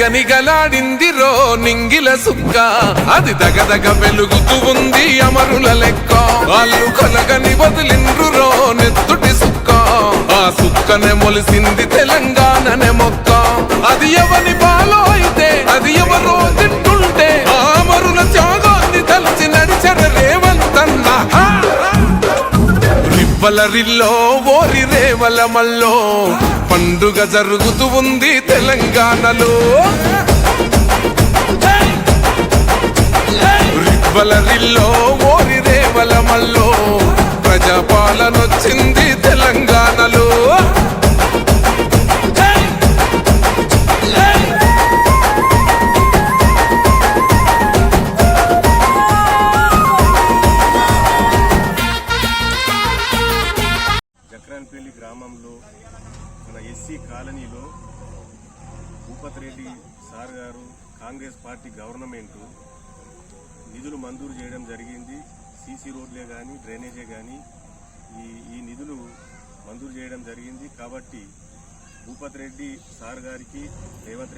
నిగనిగలాడిందిరో నింగిల సుక్క, అది దగదగ వెలుగుతూ ఉంది అమరుల లెక్క. వాళ్ళు కలగని వదిలిండ్రురో నెత్తుటి సుక్క, ఆ సుక్కనే మొలిసింది తెలంగాణనే మొక్క. అది ఎవని బాలో అయితే అది ఎవరో తింటుంటే, ఆ అమరుల త్యాగాన్ని తలచి నడిచర రేవంతన్న. రివ్వలరిల్లో ఓరి రేవల మల్లో పండుగ జరుగుతూ ఉంది తెలంగాణలో. రివ్వలరిల్లో ఓరి రేవల మల్లో ప్రజాపాలనొచ్చింది తెలంగాణలో. జక్రాన్పల్లి గ్రామంలో మన ఎస్సీ కాలనీలో భూపతి రెడ్డి సార్ గారు కాంగ్రెస్ పార్టీ గవర్నమెంట్ నిధులు మంజూరు చేయడం జరిగింది. సీసీ రోడ్లే కానీ డ్రైనేజే కానీ ఈ నిధులు మంజూరు చేయడం జరిగింది. కాబట్టి భూపతి రెడ్డి సార్ గారికి రేవంత్